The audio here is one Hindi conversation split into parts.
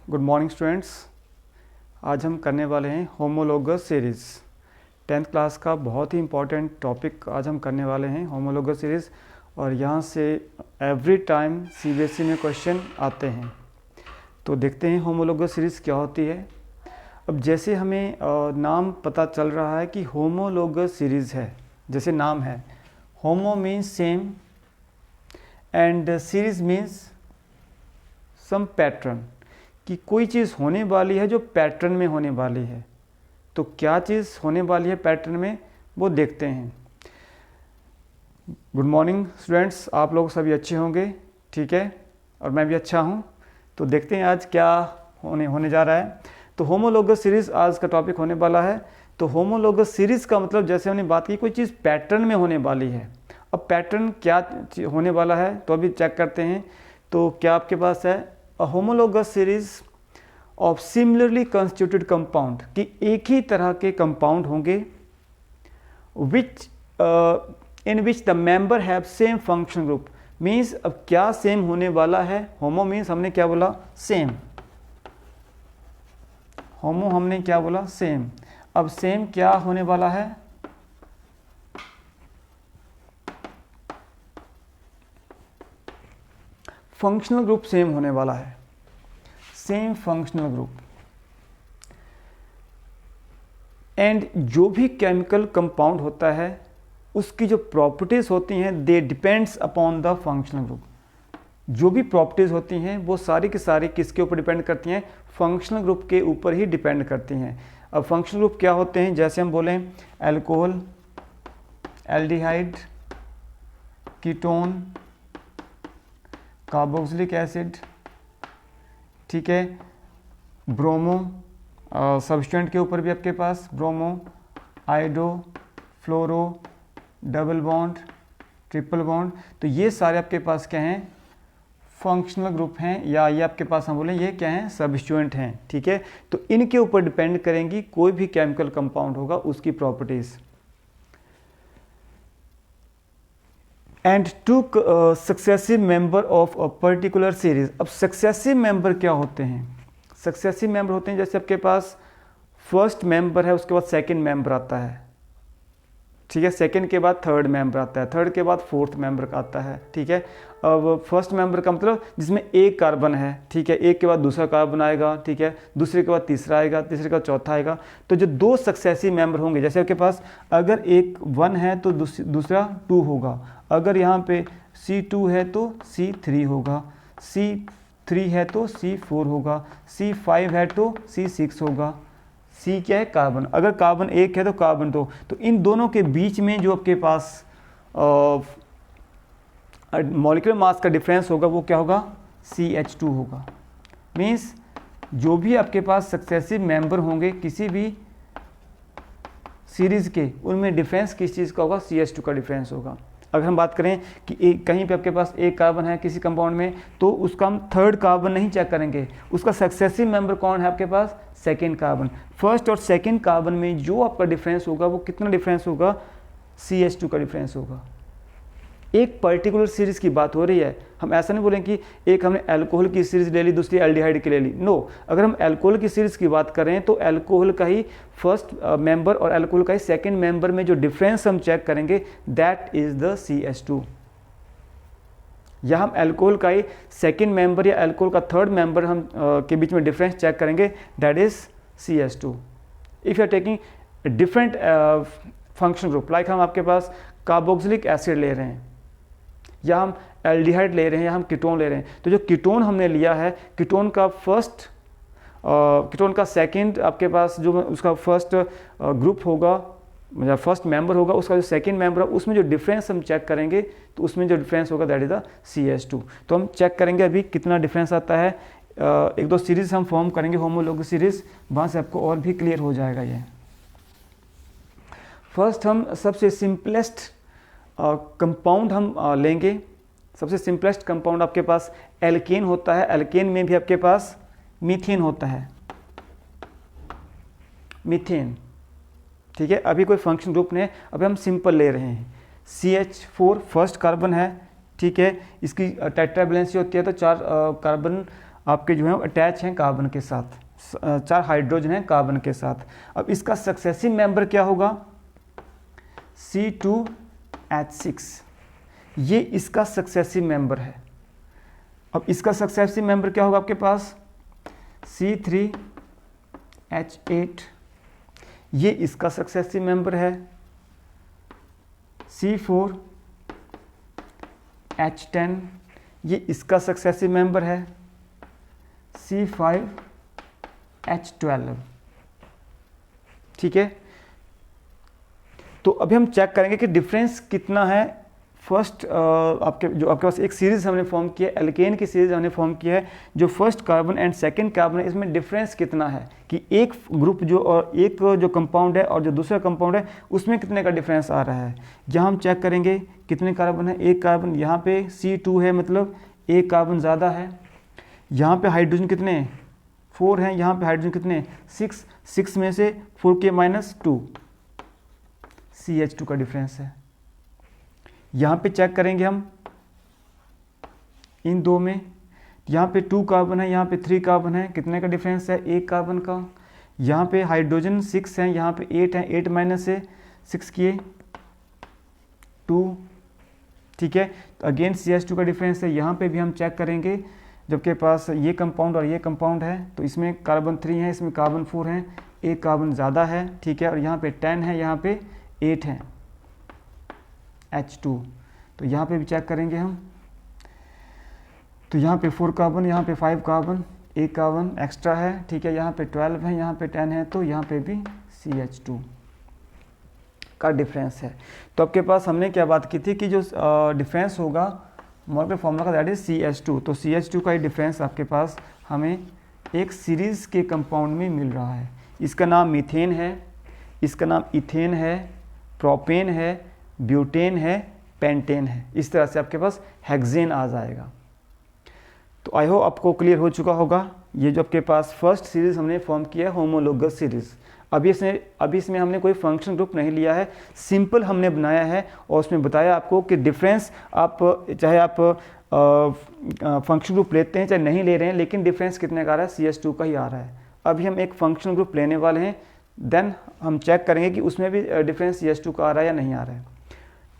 Good morning students. आज हम करने वाले हैं होमोलोगस सीरीज़। 10th क्लास का बहुत ही इम्पॉर्टेंट टॉपिक आज हम करने वाले हैं होमोलोगस सीरीज़, और यहाँ से एवरी टाइम सीबीएसई में क्वेश्चन आते हैं। तो देखते हैं होमोलोगस सीरीज़ क्या होती है। अब जैसे हमें नाम पता चल रहा है कि होमोलोगस सीरीज़ है, जैसे नाम है homo means same and series means some pattern, कि कोई चीज़ होने वाली है जो पैटर्न में होने वाली है। तो क्या चीज़ होने वाली है पैटर्न में, वो देखते हैं। गुड मॉर्निंग स्टूडेंट्स, आप लोग सभी अच्छे होंगे, ठीक है, और मैं भी अच्छा हूँ। तो देखते हैं आज क्या होने जा रहा है। तो होमोलोगस सीरीज़ आज का टॉपिक होने वाला है। तो होमोलोगस सीरीज़ का मतलब, जैसे हमने बात की, कोई चीज़ पैटर्न में होने वाली है। अब पैटर्न क्या होने वाला है तो अभी चेक करते हैं। तो क्या आपके पास है uh homologous series of similarly constituted compound, कि एक ही तरह के कंपाउंड होंगे which in which the member have same function group. Means अब क्या सेम होने वाला है। होमो मीन्स हमने क्या बोला, सेम। होमो हमने क्या बोला, सेम। अब सेम क्या होने वाला है, फंक्शनल ग्रुप सेम होने वाला है, सेम फंक्शनल ग्रुप। एंड जो भी केमिकल कंपाउंड होता है उसकी जो प्रॉपर्टीज होती हैं they depends upon the functional group. जो भी प्रॉपर्टीज होती हैं वो सारी की सारी किसके ऊपर डिपेंड करती हैं, फंक्शनल ग्रुप के ऊपर ही डिपेंड करती हैं। अब फंक्शनल ग्रुप क्या होते हैं, जैसे हम बोलें alcohol, aldehyde, ketone, carboxylic acid, ठीक है, ब्रोमो, सब्सटेंट के ऊपर भी आपके पास ब्रोमो, आइडो, फ्लोरो, डबल बॉन्ड, ट्रिपल बॉन्ड। तो ये सारे आपके पास क्या हैं, फंक्शनल ग्रुप हैं, या ये आपके पास हम बोलें ये क्या हैं, सब्स्टिट्यूएंट हैं, ठीक है। तो इनके ऊपर डिपेंड करेंगी कोई भी केमिकल कंपाउंड होगा उसकी properties. And two successive member of a particular series. अब सक्सेसिव मेंबर क्या होते हैं, सक्सेसिव मेंबर होते हैं जैसे आपके पास फर्स्ट मेंबर है, उसके बाद सेकंड मेंबर आता है, ठीक है, सेकंड के बाद थर्ड मेंबर आता है, थर्ड के बाद फोर्थ मेंबर आता है, ठीक है। अब फर्स्ट मेंबर का मतलब जिसमें एक कार्बन है, ठीक है, एक के बाद दूसरा कार्बन आएगा, ठीक है, दूसरे के बाद तीसरा आएगा, तीसरे के बाद चौथा आएगा। तो जो दो सक्सेसिव मेंबर होंगे, जैसे आपके पास अगर एक 1 है तो दूसरा 2 होगा, अगर यहाँ पे C2 है तो C3 होगा, C3 है तो C4 होगा, C5 है तो C6 होगा। C क्या है, कार्बन। अगर कार्बन 1 है तो कार्बन 2। तो इन दोनों के बीच में जो आपके पास मॉलिक्यूलर मास का डिफरेंस होगा वो क्या होगा, CH2 होगा। मीन्स जो भी आपके पास सक्सेसिव मेंबर होंगे किसी भी सीरीज़ के, उनमें डिफरेंस किस चीज़ का होगा, CH2 का डिफरेंस होगा। अगर हम बात करें कि कहीं पे आपके पास एक कार्बन है किसी कंपाउंड में, तो उसका हम थर्ड कार्बन नहीं चेक करेंगे, उसका सक्सेसिव मेंबर कौन है आपके पास, सेकेंड कार्बन। फर्स्ट और सेकेंड कार्बन में जो आपका डिफरेंस होगा वो कितना डिफरेंस होगा, CH2 का डिफरेंस होगा। एक पर्टिकुलर सीरीज़ की बात हो रही है, हम ऐसा नहीं बोलें कि एक हमने अल्कोहल की सीरीज़ ले ली, दूसरी एल्डिहाइड की ले ली। नो, अगर हम अल्कोहल की सीरीज़ की बात करें तो अल्कोहल का ही फर्स्ट मेंबर और अल्कोहल का ही सेकंड मेंबर में जो डिफरेंस हम चेक करेंगे दैट इज़ द CH2। या हम अल्कोहल का ही सेकंड मेंबर या अल्कोहल का थर्ड मेंबर हम के बीच में डिफरेंस चेक करेंगे, that is CH2। If you are taking different function group, like हम आपके पास कार्बोक्सिलिक एसिड ले रहे हैं, या हम एल्डिहाइड ले रहे हैं, या हम कीटोन ले रहे हैं, तो जो कीटोन हमने लिया है, कीटोन का फर्स्ट कीटोन का सेकंड आपके पास जो उसका फर्स्ट ग्रुप होगा, मतलब फर्स्ट मेंबर होगा, उसका जो सेकंड मेंबर है उसमें जो डिफरेंस हम चेक करेंगे, तो उसमें जो डिफरेंस होगा दैट इज द CH2। तो हम चेक करेंगे अभी कितना डिफरेंस आता है। एक दो सीरीज़ हम फॉर्म करेंगे होमोलोगस सीरीज़, वहाँ से आपको और भी क्लियर हो जाएगा ये। फर्स्ट हम सबसे सिंपलेस्ट कंपाउंड हम लेंगे। सबसे सिंपलेस्ट कंपाउंड आपके पास एल्केन होता है, एल्केन में भी आपके पास मीथेन होता है, मीथेन, ठीक है। अभी कोई फंक्शन ग्रुप नहीं है, अभी हम सिंपल ले रहे हैं। CH4 फर्स्ट कार्बन है, ठीक है, इसकी टेट्रा वैलेंसी होती है तो 4 कार्बन आपके जो है अटैच हैं कार्बन के साथ, 4 हाइड्रोजन हैं कार्बन के साथ। अब इसका सक्सेसिव मेंबर क्या होगा, C2H6, ये इसका सक्सेसिव मेंबर है। अब इसका सक्सेसिव मेंबर क्या होगा आपके पास, C3H8, ये इसका सक्सेसिव मेंबर है। C4H10, ये इसका सक्सेसिव मेंबर है। C5H12, ठीक है। तो अभी हम चेक करेंगे कि डिफरेंस कितना है। फर्स्ट आपके पास एक सीरीज हमने फॉर्म किया है, एल्केन की सीरीज हमने फॉर्म किया है, जो first carbon and second carbon है, इसमें डिफरेंस कितना है कि एक ग्रुप एक जो कंपाउंड है और जो दूसरा कंपाउंड है उसमें कितने का डिफरेंस आ रहा है। यहाँ हम चेक करेंगे कितने कार्बन है, एक कार्बन यहाँ पे C2 है, मतलब एक कार्बन ज़्यादा है। यहाँ पे हाइड्रोजन कितने, 4 हैं, यहाँ पे हाइड्रोजन कितने, 6 में से 4K - 2 CH2 का डिफरेंस है। यहाँ पे चेक करेंगे हम इन दो में, यहाँ पे 2 कार्बन है, यहाँ पे 3 कार्बन है, कितने का डिफरेंस है, एक कार्बन का। यहाँ पे हाइड्रोजन 6 है, यहाँ पे 8 है, 8 माइनस से 6 किए 2, ठीक है। तो अगेन CH2 का डिफरेंस है। यहाँ पे भी हम चेक करेंगे, जबकि पास ये कंपाउंड और ये कंपाउंड है, तो इसमें कार्बन 3 है, इसमें कार्बन 4 है, एक कार्बन ज़्यादा है, ठीक है। और यहाँ पे 10 है, यहाँ पे 8 है, H2। तो यहाँ पे भी चेक करेंगे हम, तो यहाँ पे 4 कार्बन, यहाँ पे 5 कार्बन, एक कार्बन एक्स्ट्रा है, ठीक है। यहाँ पे 12 है, यहाँ पे 10 है, तो यहाँ पे भी CH2 का डिफरेंस है। तो आपके पास हमने क्या बात की थी कि जो डिफरेंस होगा मॉलिक्यूलर फॉर्मूला का, दैट इज CH2। तो CH2 का ही डिफरेंस आपके पास हमें एक सीरीज़ के कंपाउंड में मिल रहा है। इसका नाम मीथेन है, इसका नाम इथेन है, प्रोपेन है, ब्यूटेन है, पेंटेन है। इस तरह से आपके पास हेक्सेन आ जाएगा। तो आई होप आपको क्लियर हो चुका होगा। ये जो आपके पास फर्स्ट सीरीज़ हमने फॉर्म किया है होमोलोगस सीरीज़। अभी इसमें हमने कोई फंक्शन ग्रुप नहीं लिया है, सिंपल हमने बनाया है और उसमें बताया आपको कि डिफरेंस आप चाहे आप फंक्शन ग्रुप लेते हैं चाहे नहीं ले रहे हैं, लेकिन डिफरेंस कितने का आ रहा है, CH2 का ही आ रहा है। अभी हम एक फंक्शन ग्रुप लेने वाले हैं, देन हम चेक करेंगे कि उसमें भी डिफरेंस CH2 का आ रहा है या नहीं आ रहा है।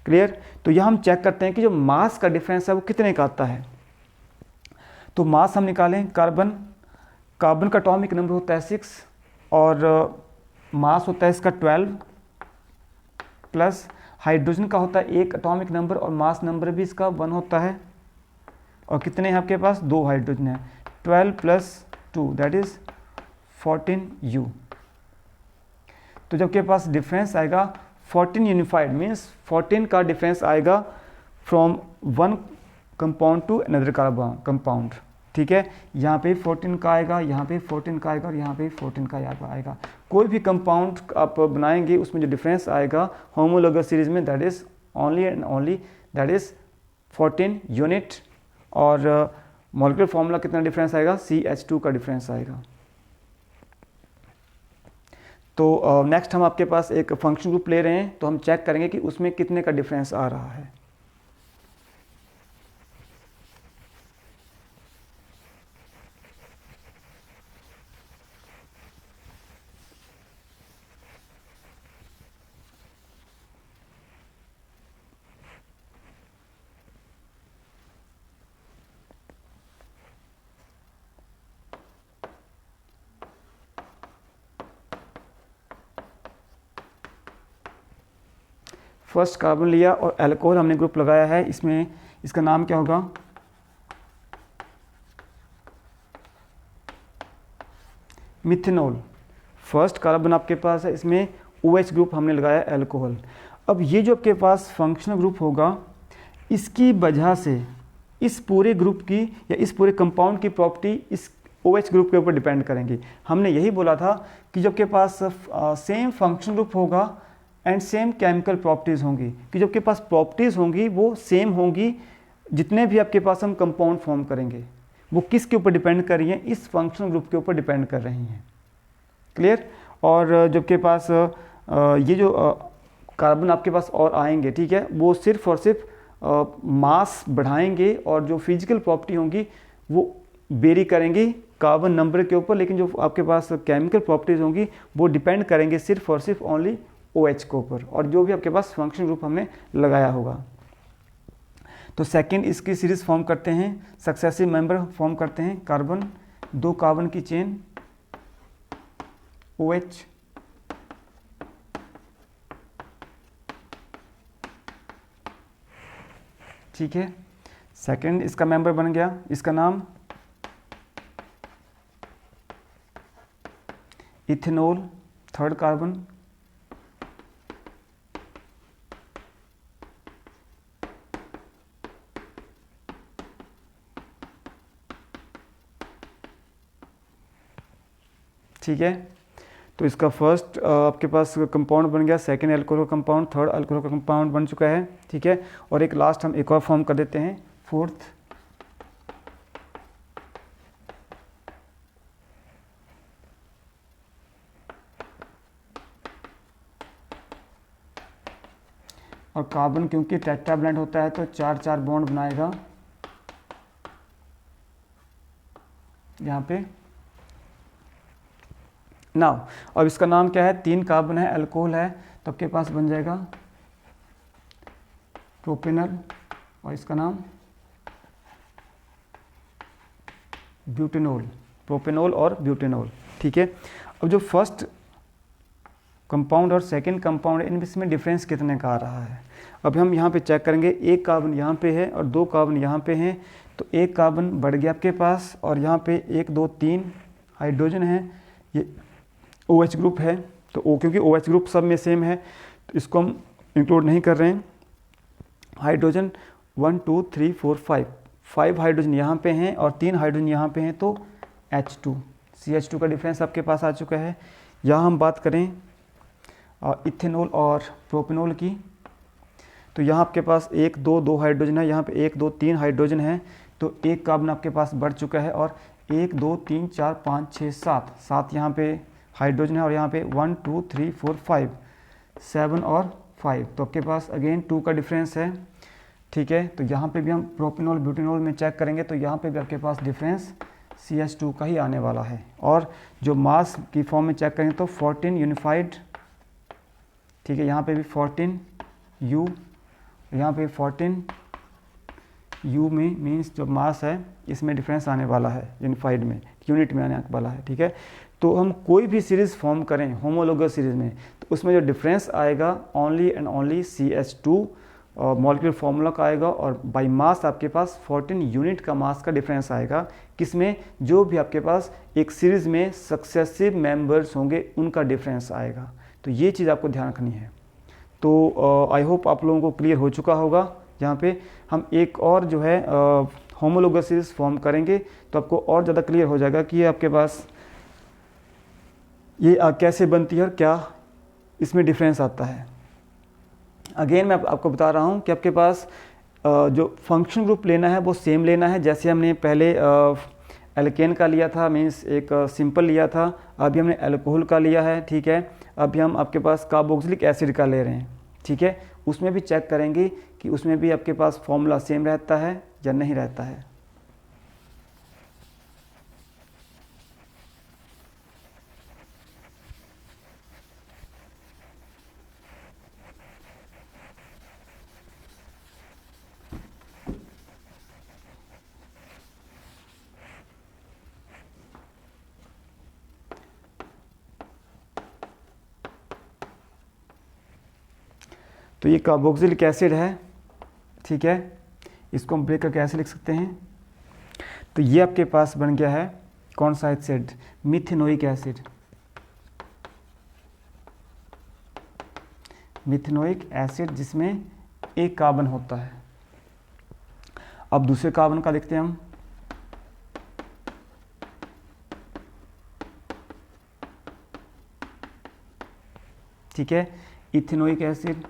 क्लियर। तो यहाँ हम चेक करते हैं कि जो मास का डिफरेंस है वो कितने का आता है। तो मास हम निकालें, कार्बन का एटॉमिक नंबर होता है 6 और मास होता है इसका 12, प्लस हाइड्रोजन का होता है 1 एटॉमिक नंबर और मास नंबर भी इसका 1 होता है। और कितने हैं आपके पास, 2 हाइड्रोजन है, 12 + 2 दैट इज 14U। तो जब के पास डिफरेंस आएगा 14 यूनिफाइड मीन्स 14 का डिफरेंस आएगा from one compound to another compound, ठीक है। यहाँ पे 14 का आएगा, यहाँ पे 14 का आएगा और यहाँ पे 14 का आएगा। कोई भी कंपाउंड आप बनाएंगे उसमें जो डिफरेंस आएगा होमोलोगस सीरीज में, that is only and only that is 14 unit. और मॉलिक्यूलर फॉर्मूला कितना डिफरेंस आएगा, CH2 का डिफरेंस आएगा। तो नेक्स्ट हम आपके पास एक फंक्शन ग्रुप ले रहे हैं, तो हम चेक करेंगे कि उसमें कितने का डिफरेंस आ रहा है। फर्स्ट कार्बन लिया और अल्कोहल हमने ग्रुप लगाया है, इसमें इसका नाम क्या होगा, मिथेनॉल। फर्स्ट कार्बन आपके पास है, इसमें OH ग्रुप हमने लगाया अल्कोहल। अब ये जो आपके पास फंक्शनल ग्रुप होगा, इसकी वजह से इस पूरे ग्रुप की या इस पूरे कंपाउंड की प्रॉपर्टी इस OH ग्रुप के ऊपर डिपेंड करेंगी। हमने यही बोला था कि जब के पास सेम फंक्शनल ग्रुप होगा एंड सेम केमिकल प्रॉपर्टीज़ होंगी, कि जो आपके पास प्रॉपर्टीज़ होंगी वो सेम होंगी। जितने भी आपके पास हम कंपाउंड फॉर्म करेंगे वो किसके ऊपर डिपेंड कर रही हैं, इस फंक्शनल ग्रुप के ऊपर डिपेंड कर रही हैं। क्लियर। और जब के पास ये जो कार्बन आपके पास और आएंगे, ठीक है, वो सिर्फ और सिर्फ मास बढ़ाएंगे और जो फिजिकल प्रॉपर्टी होंगी वो वेरी करेंगी कार्बन नंबर के ऊपर, लेकिन जो आपके पास केमिकल प्रॉपर्टीज़ होंगी वो डिपेंड करेंगे सिर्फ और सिर्फ ओनली OH के ऊपर, और जो भी आपके पास फंक्शन ग्रुप हमने लगाया होगा। तो सेकंड इसकी सीरीज फॉर्म करते हैं, सक्सेसिव मेंबर फॉर्म करते हैं, कार्बन, 2 कार्बन की चेन OH, ठीक है। सेकंड इसका मेंबर बन गया, इसका नाम इथेनॉल, 3rd कार्बन, ठीक है। तो इसका फर्स्ट आपके पास कंपाउंड बन गया, सेकंड अल्कोहल का कंपाउंड, 3rd अल्कोहल का कंपाउंड बन चुका है, ठीक है। और एक लास्ट हम एक और फॉर्म कर देते हैं, 4th, और कार्बन क्योंकि टेट्राब्लेंड होता है तो 4-4 बॉन्ड बनाएगा यहाँ पे। नाउ अब इसका नाम क्या है, 3 कार्बन है, अल्कोहल है, तो आपके पास बन जाएगा प्रोपेनल, और इसका नाम ब्यूटेनॉल, प्रोपेनॉल और ब्यूटेनॉल, ठीक है। अब जो फर्स्ट कंपाउंड और सेकंड कंपाउंड है, इनमें डिफरेंस कितने का आ रहा है। अब हम यहाँ पे चेक करेंगे, 1 कार्बन यहाँ पे है और 2 कार्बन यहाँ पे हैं, तो 1 कार्बन बढ़ गया आपके पास, और यहाँ पे 1 2 3 हाइड्रोजन है, ये OH ग्रुप है, तो क्योंकि OH ग्रुप सब में सेम है तो इसको हम इंक्लूड नहीं कर रहे हैं। हाइड्रोजन 1 2 3 4 5 हाइड्रोजन यहाँ पे हैं और 3 हाइड्रोजन यहाँ पे हैं, तो H2 CH2 का डिफरेंस आपके पास आ चुका है। यहाँ हम बात करें इथेनॉल और प्रोपेनॉल की, तो यहाँ आपके पास 1 2 2 हाइड्रोजन है, यहाँ पे 1 2 3 हाइड्रोजन है, तो 1 कार्बन आपके पास बढ़ चुका है, और 1 2 3 4 5 6 7 यहाँ पे हाइड्रोजन है, और यहाँ पे 1 2 3 4 5 7 और 5, तो आपके पास अगेन 2 का डिफरेंस है, ठीक है। तो यहाँ पे भी हम प्रोपेनॉल ब्यूटेनॉल में चेक करेंगे तो यहाँ पे भी आपके पास डिफरेंस CH2 का ही आने वाला है। और जो मास की फॉर्म में चेक करेंगे तो 14 यूनिफाइड, ठीक है, यहाँ पे भी 14 U, यहाँ पे 14 U में मीन्स जो मास है इसमें डिफरेंस आने वाला है, यूनिफाइड में यूनिट में आने वाला है, ठीक है। तो हम कोई भी सीरीज़ फॉर्म करें होमोलोगस सीरीज़ में, तो उसमें जो डिफरेंस आएगा only and only CH2 molecular formula का आएगा, और बाय मास आपके पास 14 यूनिट का मास का डिफरेंस आएगा, किसमें, जो भी आपके पास एक सीरीज़ में सक्सेसिव मेंबर्स होंगे उनका डिफरेंस आएगा। तो ये चीज़ आपको ध्यान रखनी है। तो आई होप आप लोगों को क्लियर हो चुका होगा। यहाँ पे हम एक और जो है होमोलोगस सीरीज़ फॉर्म करेंगे तो आपको और ज़्यादा क्लियर हो जाएगा कि ये आपके पास ये कैसे बनती है और क्या इसमें डिफरेंस आता है। अगेन मैं आपको बता रहा हूँ कि आपके पास जो फंक्शन ग्रुप लेना है वो सेम लेना है, जैसे हमने पहले एल्केन का लिया था, मीन्स एक सिंपल लिया था, अभी हमने अल्कोहल का लिया है, ठीक है। अभी हम आपके पास कार्बोक्सिलिक एसिड का ले रहे हैं, ठीक है। उसमें भी चेक करेंगे कि उसमें भी आपके पास फॉर्मूला सेम रहता है या नहीं रहता है। तो ये कार्बोक्सिलिक एसिड है, ठीक है, इसको हम ब्रेक करके ऐसे लिख सकते हैं। तो ये आपके पास बन गया है कौन सा acid, methanoic acid, methanoic acid जिसमें एक कार्बन होता है। अब दूसरे कार्बन का देखते हैं हम, ठीक है, इथेनोइक एसिड,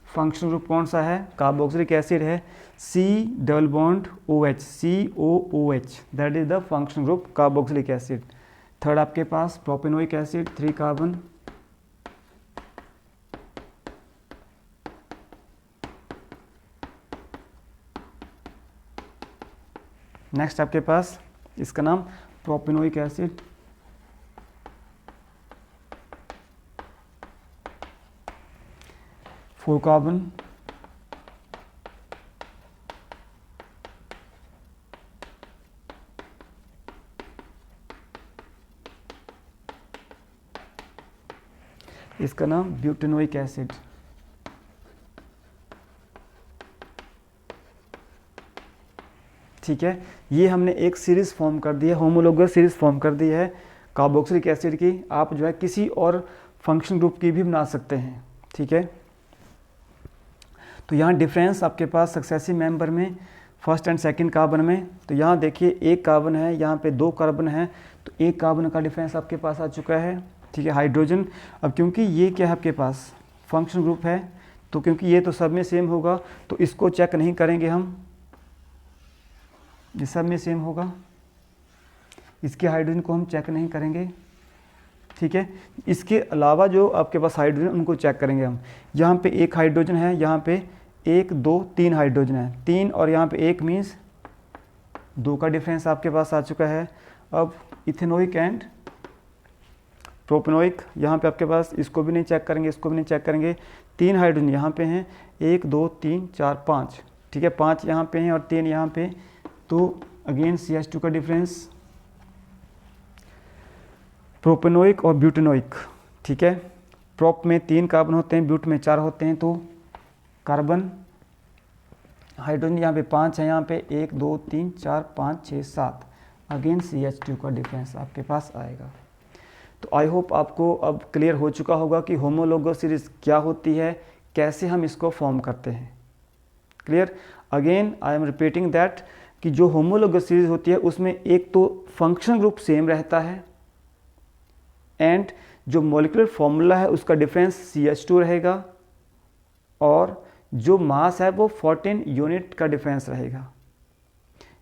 फंक्शनल ग्रुप कौन सा है, कार्बोक्सिलिक एसिड है, C double bond OH, COOH, that is the functional group carboxylic acid. Third आपके पास प्रोपेनोइक एसिड, 3 कार्बन, नेक्स्ट आपके पास इसका नाम प्रोपेनोइक एसिड, फोर कार्बन, इसका नाम ब्यूटेनोइक एसिड। ठीक है, ये हमने एक सीरीज़ फॉर्म कर दी है, होमोलोगस सीरीज़ फॉर्म कर दी है कार्बोक्सिलिक एसिड की। आप जो है किसी और फंक्शन ग्रुप की भी बना सकते हैं। ठीक है, तो यहाँ डिफरेंस आपके पास सक्सेसिव मेंबर में फर्स्ट एंड सेकंड कार्बन में, तो यहाँ देखिए एक कार्बन है, यहाँ पे दो कार्बन है, तो एक कार्बन का डिफरेंस आपके पास आ चुका है। ठीक है, हाइड्रोजन, अब क्योंकि ये क्या है आपके पास फंक्शन ग्रुप है, तो क्योंकि ये तो सब में सेम होगा तो इसको चेक नहीं करेंगे हम, ये सब में सेम होगा, इसके हाइड्रोजन को हम चेक नहीं करेंगे। ठीक है, इसके अलावा जो आपके पास हाइड्रोजन उनको चेक करेंगे हम। यहाँ पे एक हाइड्रोजन है, यहाँ पे एक दो तीन हाइड्रोजन है, तीन और यहाँ पे एक मीन्स दो का डिफरेंस आपके पास आ चुका है। अब इथेनोइक एंड प्रोपेनोइक, यहाँ पे आपके पास इसको भी नहीं चेक करेंगे, इसको भी नहीं चेक करेंगे। तीन हाइड्रोजन यहाँ पे हैं, एक दो तीन चार पाँच। ठीक है, पाँच यहाँ पे हैं और तीन यहाँ पे, तो अगेन CH2 का डिफरेंस प्रोपेनोइक और ब्यूटेनोइक। ठीक है, प्रोप में तीन कार्बन होते हैं, ब्यूट में चार होते हैं, तो कार्बन हाइड्रोजन यहाँ पे पाँच है, यहाँ पे एक दो तीन चार पाँच छः सात, अगेन CH2 का डिफरेंस आपके पास आएगा। तो आई होप आपको अब क्लियर हो चुका होगा कि होमोलोगस सीरीज क्या होती है, कैसे हम इसको फॉर्म करते हैं। Clear, again I am repeating that कि जो होमोलोगस सीरीज होती है उसमें एक तो फंक्शन ग्रुप सेम रहता है एंड जो मॉलिक्यूलर फॉर्मूला है उसका डिफरेंस CH2 रहेगा, और जो मास है वो 14 यूनिट का डिफरेंस रहेगा।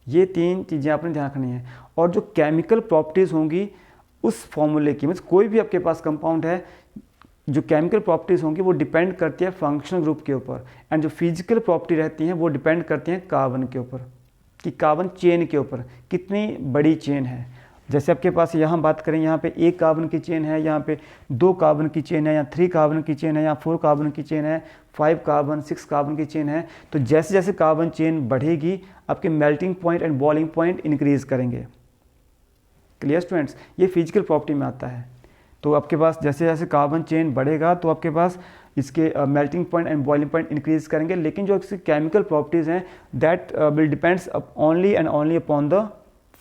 ये तीन चीज़ें आपने ध्यान रखनी है। और जो केमिकल प्रॉपर्टीज़ होंगी उस फॉर्मूले की, मतलब कोई भी आपके पास कंपाउंड है, जो केमिकल प्रॉपर्टीज़ होंगी वो डिपेंड करती है फंक्शनल ग्रुप के ऊपर, एंड जो फिजिकल प्रॉपर्टी रहती हैं वो डिपेंड करती हैं कार्बन के ऊपर, कि कार्बन चेन के ऊपर कितनी बड़ी चेन है। जैसे आपके पास यहाँ बात करें, यहाँ पे एक कार्बन की चेन है, यहाँ पे दो कार्बन की चेन है, यहाँ 3 कार्बन की चेन है, यहाँ 4 कार्बन की चेन है, 5 कार्बन 6 कार्बन की चेन है। तो जैसे जैसे कार्बन चेन बढ़ेगी आपके melting point and boiling point increase करेंगे। क्लियर स्टूडेंट्स, ये फिजिकल प्रॉपर्टी में आता है। तो आपके पास जैसे जैसे कार्बन चेन बढ़ेगा तो आपके पास इसके melting point and boiling point increase करेंगे, लेकिन जो इसकी केमिकल प्रॉपर्टीज़ हैं that will depends only and only upon the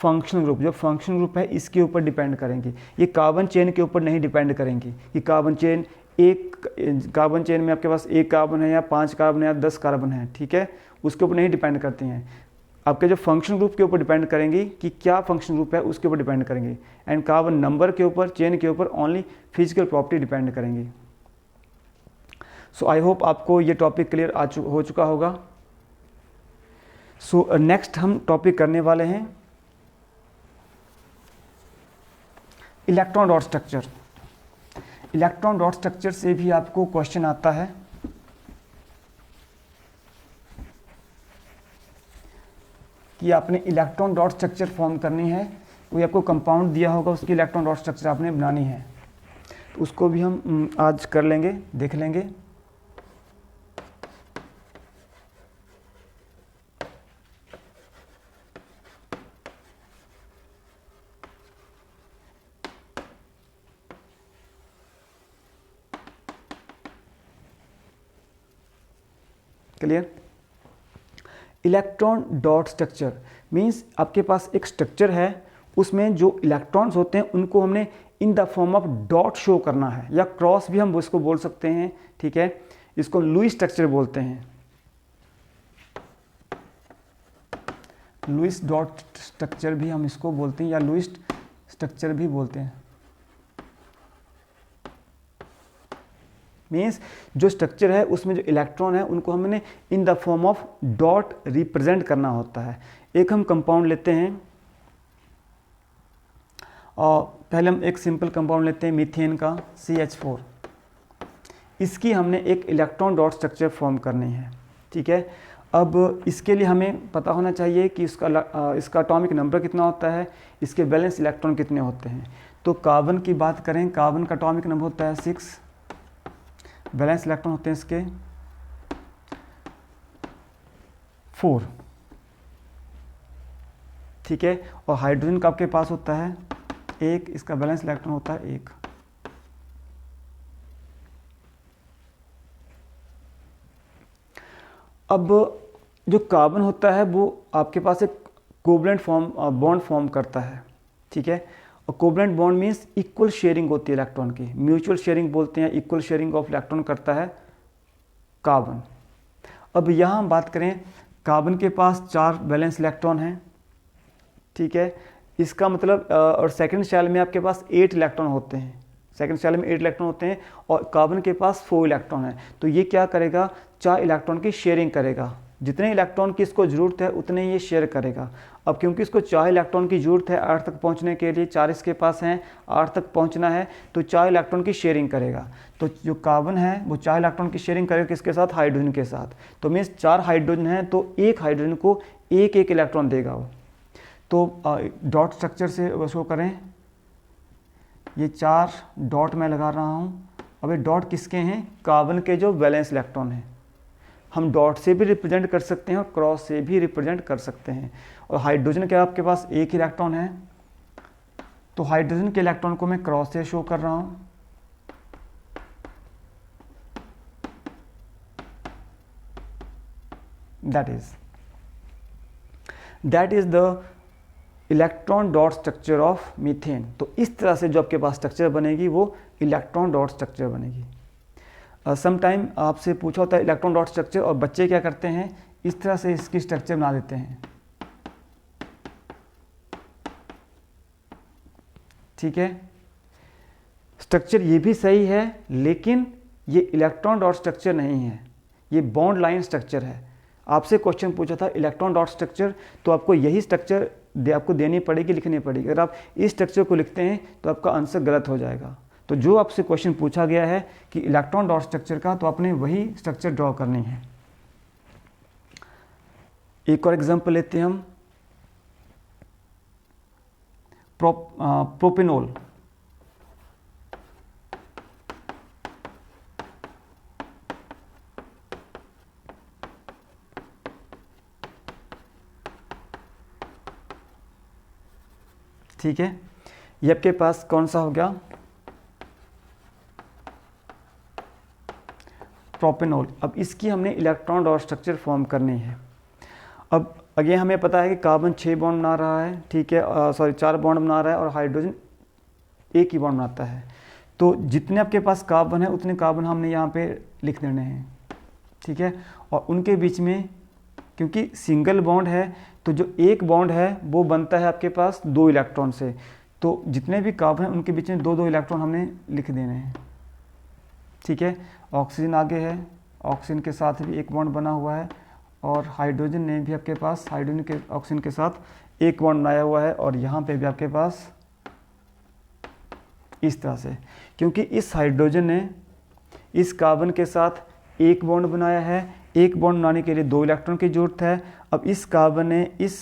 functional group. जो फंक्शनल ग्रुप है इसके ऊपर डिपेंड करेंगी, ये कार्बन चेन के ऊपर नहीं डिपेंड करेंगी कि कार्बन चेन कार्बन चेन में आपके पास एक कार्बन है या 5 कार्बन है या 10 कार्बन है। ठीक है, उसके ऊपर नहीं डिपेंड करती हैं। आपके जो फंक्शन ग्रुप के ऊपर डिपेंड करेंगी कि क्या फंक्शन ग्रुप है उसके ऊपर डिपेंड करेंगे, एंड कार्बन नंबर के ऊपर, चेन के ऊपर ओनली फिजिकल प्रॉपर्टी डिपेंड करेंगी। सो आई होप आपको ये टॉपिक क्लियर हो चुका होगा। सो नेक्स्ट हम टॉपिक करने वाले हैं electron dot structure. Electron dot structure से भी आपको क्वेश्चन आता है कि आपने इलेक्ट्रॉन डॉट स्ट्रक्चर फॉर्म करनी है, कोई आपको कंपाउंड दिया होगा उसकी इलेक्ट्रॉन डॉट स्ट्रक्चर आपने बनानी है, तो उसको भी हम आज कर लेंगे, देख लेंगे। Clear, electron dot structure means आपके पास एक स्ट्रक्चर है, उसमें जो इलेक्ट्रॉन्स होते हैं उनको हमने in the form of dot show करना है, या क्रॉस भी हम इसको बोल सकते हैं। ठीक है, इसको लुईस स्ट्रक्चर बोलते हैं, लुईस डॉट स्ट्रक्चर भी हम इसको बोलते हैं, या लुईस स्ट्रक्चर भी बोलते हैं। मीन्स जो स्ट्रक्चर है उसमें जो इलेक्ट्रॉन है उनको हमने in the form of dot represent करना होता है। एक हम कंपाउंड लेते हैं, और पहले हम एक सिंपल कंपाउंड लेते हैं मीथेन का CH4। इसकी हमने एक इलेक्ट्रॉन डॉट स्ट्रक्चर फॉर्म करनी है। ठीक है, अब इसके लिए हमें पता होना चाहिए कि इसका एटॉमिक नंबर कितना होता है, इसके वैलेंस इलेक्ट्रॉन कितने होते हैं। तो कार्बन की बात करें, कार्बन का एटॉमिक नंबर होता है 6, वैलेंस इलेक्ट्रॉन होते हैं इसके 4, ठीक है। और हाइड्रोजन का आपके पास होता है 1, इसका वैलेंस इलेक्ट्रॉन होता है 1। अब जो कार्बन होता है वो आपके पास एक कोवलेंट बॉन्ड फॉर्म करता है, ठीक है। और covalent bond means equal sharing होती है इलेक्ट्रॉन की, म्यूचुअल शेयरिंग बोलते हैं, इक्वल शेयरिंग ऑफ इलेक्ट्रॉन करता है कार्बन। अब यहाँ हम बात करें, कार्बन के पास 4 वैलेंस इलेक्ट्रॉन हैं, ठीक है। इसका मतलब और सेकंड शेल में आपके पास 8 इलेक्ट्रॉन होते हैं, सेकंड शेल में 8 इलेक्ट्रॉन होते हैं और कार्बन के पास 4 इलेक्ट्रॉन है। तो ये क्या करेगा, 4 इलेक्ट्रॉन की शेयरिंग करेगा, जितने इलेक्ट्रॉन की इसको ज़रूरत है उतने ये शेयर करेगा। अब क्योंकि इसको 4 इलेक्ट्रॉन की ज़रूरत है 8 तक पहुंचने के लिए, 4 इसके पास हैं, 8 तक पहुंचना है, तो 4 इलेक्ट्रॉन की शेयरिंग करेगा। तो जो कार्बन है वो 4 इलेक्ट्रॉन की शेयरिंग करेगा किसके साथ, हाइड्रोजन के साथ। तो मीन्स 4 हाइड्रोजन हैं तो एक हाइड्रोजन को एक एक इलेक्ट्रॉन देगा वो। तो डॉट स्ट्रक्चर से शो करें, ये 4 डॉट मैं लगा रहा हूँ। अब ये डॉट किसके हैं, कार्बन के जो वैलेंस इलेक्ट्रॉन हैं। हम डॉट से भी रिप्रेजेंट कर सकते हैं और क्रॉस से भी रिप्रेजेंट कर सकते हैं। और हाइड्रोजन के आपके पास एक इलेक्ट्रॉन है, तो हाइड्रोजन के इलेक्ट्रॉन को मैं क्रॉस से शो कर रहा हूँ। That is the electron dot structure of methane. तो इस तरह से जो आपके पास स्ट्रक्चर बनेगी वो इलेक्ट्रॉन डॉट स्ट्रक्चर बनेगी। समटाइम आपसे पूछा होता है इलेक्ट्रॉन डॉट स्ट्रक्चर, और बच्चे क्या करते हैं, इस तरह से इसकी स्ट्रक्चर बना देते हैं, ठीक है। स्ट्रक्चर ये भी सही है, लेकिन ये इलेक्ट्रॉन डॉट स्ट्रक्चर नहीं है, ये बॉन्ड लाइन स्ट्रक्चर है। आपसे क्वेश्चन पूछा था इलेक्ट्रॉन डॉट स्ट्रक्चर, तो आपको यही स्ट्रक्चर आपको देनी पड़ेगी, लिखनी पड़ेगी। अगर आप इस स्ट्रक्चर को लिखते हैं तो आपका आंसर गलत हो जाएगा। तो जो आपसे क्वेश्चन पूछा गया है कि इलेक्ट्रॉन डॉट स्ट्रक्चर का, तो आपने वही स्ट्रक्चर ड्रॉ करनी है। एक और एग्जांपल लेते हैं हम, प्रोपेनॉल। ठीक है, ये आपके पास कौन सा हो गया, प्रोपेनॉल। अब इसकी हमने इलेक्ट्रॉन डॉट स्ट्रक्चर फॉर्म करनी है। अब अगेन हमें पता है कि कार्बन 6 बॉन्ड बना रहा है, ठीक है, 4 बॉन्ड बना रहा है और हाइड्रोजन एक ही बॉन्ड बनाता है। तो जितने आपके पास कार्बन है उतने कार्बन हमने यहाँ पे लिख देने हैं, ठीक है। और उनके बीच में क्योंकि सिंगल बॉन्ड है तो जो एक बॉन्ड है वो बनता है आपके पास 2 इलेक्ट्रॉन से। तो जितने भी कार्बन हैं उनके बीच में 2-2 इलेक्ट्रॉन हमने लिख देने हैं, ठीक है। ऑक्सीजन आगे है, ऑक्सीजन के साथ भी एक बॉन्ड बना हुआ है, और हाइड्रोजन ने भी आपके पास हाइड्रोजन के ऑक्सीजन के साथ एक बॉन्ड बनाया हुआ है। और यहाँ पे भी आपके पास इस तरह से, क्योंकि इस हाइड्रोजन ने इस कार्बन के साथ एक बॉन्ड बनाया है, एक बॉन्ड बनाने के लिए 2 इलेक्ट्रॉन की जरूरत है। अब इस कार्बन ने इस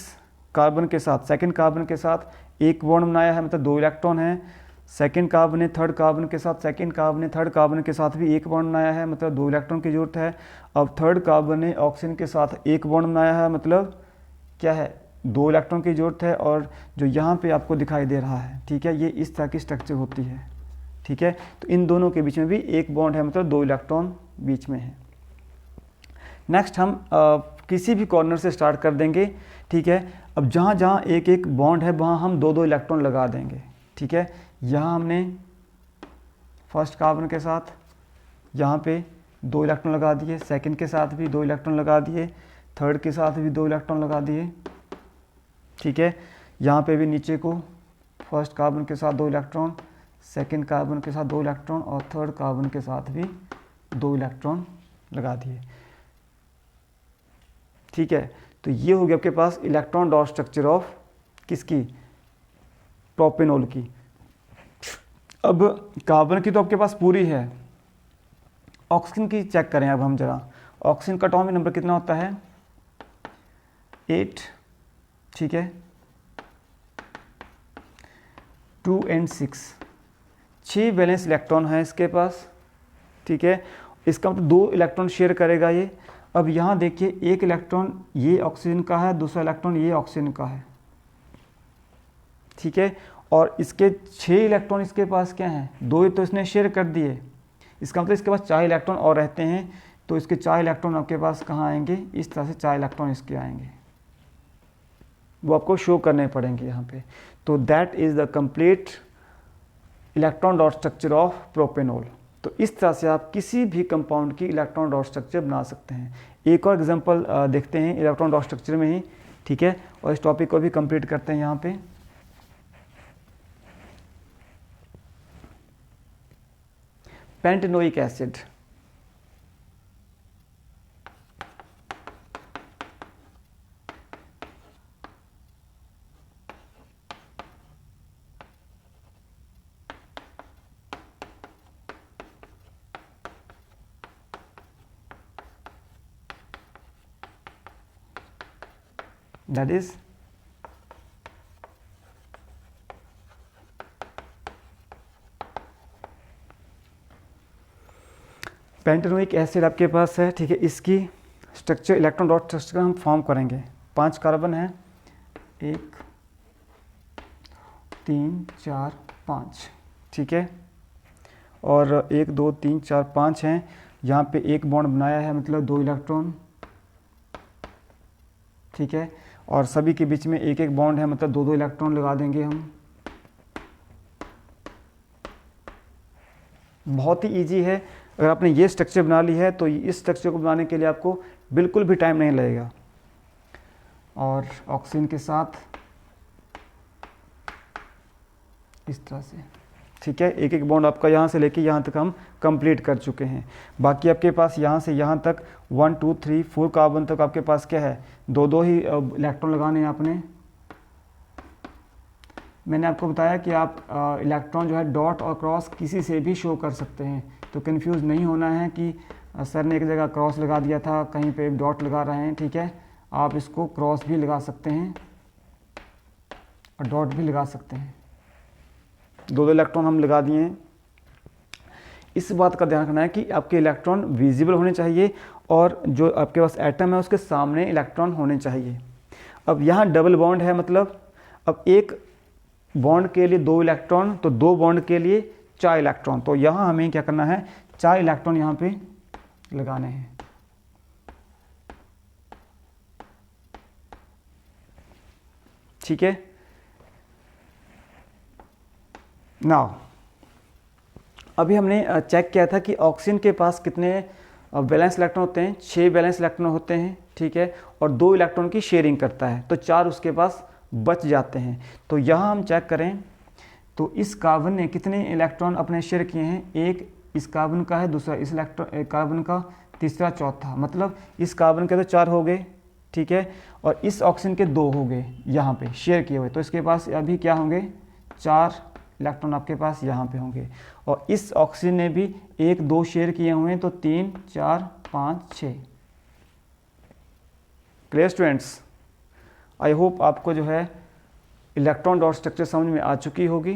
कार्बन के साथ, सेकंड कार्बन के साथ एक बॉन्ड बनाया है, मतलब 2 इलेक्ट्रॉन हैं। सेकंड कार्बन ने थर्ड कार्बन के साथ, सेकंड कार्बन ने थर्ड कार्बन के साथ भी एक बॉन्ड बनाया है, मतलब 2 इलेक्ट्रॉन की जरूरत है। अब थर्ड कार्बन ने ऑक्सीजन के साथ एक बॉन्ड बनाया है, मतलब क्या है, 2 इलेक्ट्रॉन की जरूरत है। और जो यहाँ पे आपको दिखाई दे रहा है, ठीक है, ये इस तरह की स्ट्रक्चर होती है, ठीक है। तो इन दोनों के बीच में भी एक बॉन्ड है, मतलब 2 इलेक्ट्रॉन बीच में है। नेक्स्ट हम किसी भी कॉर्नर से स्टार्ट कर देंगे, ठीक है। अब जहाँ जहाँ एक एक बॉन्ड है वहाँ हम 2-2 इलेक्ट्रॉन लगा देंगे, ठीक है। यहाँ हमने फर्स्ट कार्बन के साथ यहाँ पे 2 इलेक्ट्रॉन लगा दिए, सेकंड के साथ भी 2 इलेक्ट्रॉन लगा दिए, थर्ड के साथ भी 2 इलेक्ट्रॉन लगा दिए, ठीक है। यहाँ पे भी नीचे को फर्स्ट कार्बन के साथ 2 इलेक्ट्रॉन, सेकंड कार्बन के साथ 2 इलेक्ट्रॉन और थर्ड कार्बन के साथ भी 2 इलेक्ट्रॉन लगा दिए, ठीक है। तो ये हो गया आपके पास इलेक्ट्रॉन डॉट स्ट्रक्चर ऑफ किसकी, प्रोपेनॉल की। अब कार्बन की तो आपके पास पूरी है, ऑक्सीजन की चेक करें अब हम जरा। ऑक्सीजन का एटॉमिक नंबर कितना होता है, 8, ठीक है, 2 and 6, 6 वैलेंस इलेक्ट्रॉन है इसके पास, ठीक है। इसका मतलब 2 इलेक्ट्रॉन शेयर करेगा ये। अब यहाँ देखिए, एक इलेक्ट्रॉन ये ऑक्सीजन का है, दूसरा इलेक्ट्रॉन ये ऑक्सीजन का है, ठीक है। और इसके 6 इलेक्ट्रॉन इसके पास क्या हैं, 2 ही तो इसने शेयर कर दिए। इसका मतलब इसके पास 4 इलेक्ट्रॉन और रहते हैं, तो इसके 4 इलेक्ट्रॉन आपके पास कहाँ आएंगे, इस तरह से 4 इलेक्ट्रॉन इसके आएंगे, वो आपको शो करने पड़ेंगे यहाँ पे। तो that is the complete electron dot structure of propanol. तो इस तरह से आप किसी भी कंपाउंड की इलेक्ट्रॉन डॉट स्ट्रक्चर बना सकते हैं। एक और एग्जांपल देखते हैं इलेक्ट्रॉन डॉट स्ट्रक्चर में ही, ठीक है, और इस टॉपिक को भी कंप्लीट करते हैं यहाँ पे। Pentanoic acid, that is pentanoic acid आपके पास है, ठीक है। इसकी स्ट्रक्चर इलेक्ट्रॉन डॉट स्ट्रक्चर हम फॉर्म करेंगे। 5 कार्बन है, 1 3 4 5, ठीक है, और 1 2 3 4 5 हैं। यहाँ पे एक बॉन्ड बनाया है, मतलब 2 इलेक्ट्रॉन, ठीक है, और सभी के बीच में एक एक बॉन्ड है, मतलब 2 इलेक्ट्रॉन लगा देंगे हम। बहुत ही इजी है। अगर आपने ये स्ट्रक्चर बना ली है तो इस स्ट्रक्चर को बनाने के लिए आपको बिल्कुल भी टाइम नहीं लगेगा। और ऑक्सीजन के साथ इस तरह से, ठीक है, एक एक बॉन्ड आपका यहाँ से लेके यहाँ तक हम कंप्लीट कर चुके हैं। बाकी आपके पास यहाँ से यहाँ तक 1 2 3 4 कार्बन तक आपके पास क्या है, 2 ही इलेक्ट्रॉन लगाने हैं आपने। मैंने आपको बताया कि आप इलेक्ट्रॉन जो है डॉट और क्रॉस किसी से भी शो कर सकते हैं, तो कंफ्यूज नहीं होना है कि सर ने एक जगह क्रॉस लगा दिया था, कहीं पे डॉट लगा रहे हैं, ठीक है। आप इसको क्रॉस भी लगा सकते हैं और डॉट भी लगा सकते हैं। 2 इलेक्ट्रॉन हम लगा दिए हैं। इस बात का ध्यान रखना है कि आपके इलेक्ट्रॉन विजिबल होने चाहिए और जो आपके पास एटम है उसके सामने इलेक्ट्रॉन होने चाहिए। अब यहाँ डबल बॉन्ड है, मतलब अब एक बॉन्ड के लिए 2 इलेक्ट्रॉन, तो 2 बॉन्ड के लिए 4 इलेक्ट्रॉन। तो यहाँ हमें क्या करना है, 4 इलेक्ट्रॉन यहाँ पे लगाने हैं। ठीक है, नाउ अभी हमने चेक किया था कि ऑक्सीजन के पास कितने वैलेंस इलेक्ट्रॉन होते हैं, 6 वैलेंस इलेक्ट्रॉन होते हैं, ठीक है, और 2 इलेक्ट्रॉन की शेयरिंग करता है, तो 4 उसके पास बच जाते हैं। तो यहाँ हम चेक करें तो इस कार्बन ने कितने इलेक्ट्रॉन अपने शेयर किए हैं, एक इस कार्बन का है, दूसरा इस कार्बन का, तीसरा चौथा, मतलब इस कार्बन के तो 4 हो गए, ठीक है, और इस ऑक्सीजन के 2 हो गए यहाँ पे शेयर किए हुए। तो इसके पास अभी क्या होंगे, 4 इलेक्ट्रॉन आपके पास यहाँ पे होंगे। और इस ऑक्सीजन ने भी 1 2 शेयर किए हुए हैं, तो 3 4 5 6। क्लियर स्टूडेंट्स, आई होप आपको जो है इलेक्ट्रॉन डॉट स्ट्रक्चर समझ में आ चुकी होगी।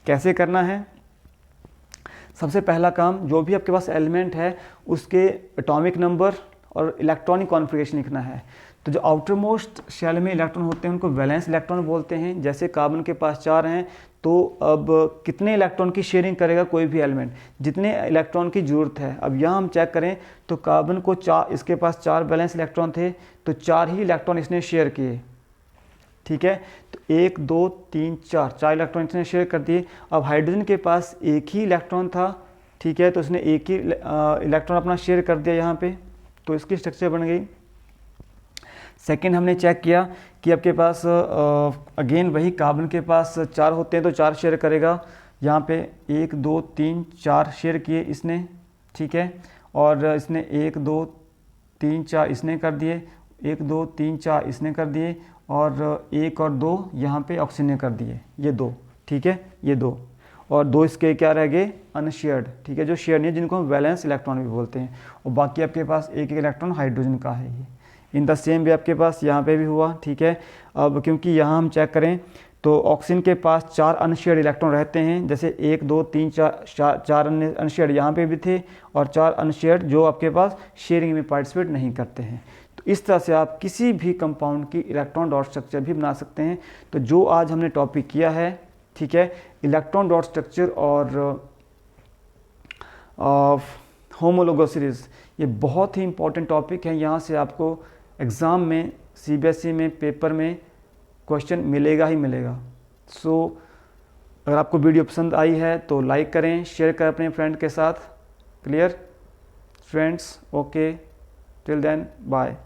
कैसे करना है, सबसे पहला काम, जो भी आपके पास एलिमेंट है उसके एटॉमिक नंबर और इलेक्ट्रॉनिक कॉन्फ़िगरेशन लिखना है। तो जो आउटर मोस्ट शेल में इलेक्ट्रॉन होते हैं उनको वैलेंस इलेक्ट्रॉन बोलते हैं। जैसे कार्बन के पास 4 हैं, तो अब कितने इलेक्ट्रॉन की शेयरिंग करेगा कोई भी एलिमेंट, जितने इलेक्ट्रॉन की ज़रूरत है। अब यहाँ हम चेक करें तो कार्बन को 4, इसके पास 4 वैलेंस इलेक्ट्रॉन थे, तो 4 ही इलेक्ट्रॉन इसने शेयर किए, ठीक है। तो 1 2 3 4 इलेक्ट्रॉन इसने शेयर कर दिए। अब हाइड्रोजन के पास 1 ही इलेक्ट्रॉन था, ठीक है, तो उसने 1 ही इलेक्ट्रॉन अपना शेयर कर दिया यहाँ पे, तो इसकी स्ट्रक्चर बन गई। सेकंड हमने चेक किया कि आपके पास अगेन वही कार्बन के पास 4 होते हैं, तो 4 शेयर करेगा। यहाँ पे 1 2 3 4 शेयर किए इसने, ठीक है, और इसने 1 2 3 4 इसने कर दिए, 1 2 3 4 इसने कर दिए, और 1 और 2 यहाँ पे ऑक्सीजन ने कर दिए, ये 2, ठीक है, ये 2, और 2 इसके क्या रह गए, अनशेयर्ड, ठीक है, जो शेयर नहीं है, जिनको हम वैलेंस इलेक्ट्रॉन भी बोलते हैं। और बाकी आपके पास 1 इलेक्ट्रॉन हाइड्रोजन का है। ये इन द सेम वे आपके पास यहाँ पे भी हुआ, ठीक है। अब क्योंकि यहाँ हम चेक करें तो ऑक्सीजन के पास 4 अनशेयर्ड इलेक्ट्रॉन रहते हैं, जैसे 1 2 3 4 अनशेयर्ड यहाँ पे भी थे और 4 अनशेयर्ड जो आपके पास शेयरिंग में पार्टिसिपेट नहीं करते हैं। तो इस तरह से आप किसी भी कंपाउंड की इलेक्ट्रॉन डॉट स्ट्रक्चर भी बना सकते हैं। तो जो आज हमने टॉपिक किया है, ठीक है, इलेक्ट्रॉन डॉट स्ट्रक्चर और होमोलोगोसिस, ये बहुत ही इंपॉर्टेंट टॉपिक है। यहाँ से आपको एग्ज़ाम में CBSE में पेपर में क्वेश्चन मिलेगा ही मिलेगा। सो अगर आपको वीडियो पसंद आई है तो लाइक करें, शेयर करें अपने फ्रेंड के साथ। Clear friends? Okay, till then bye.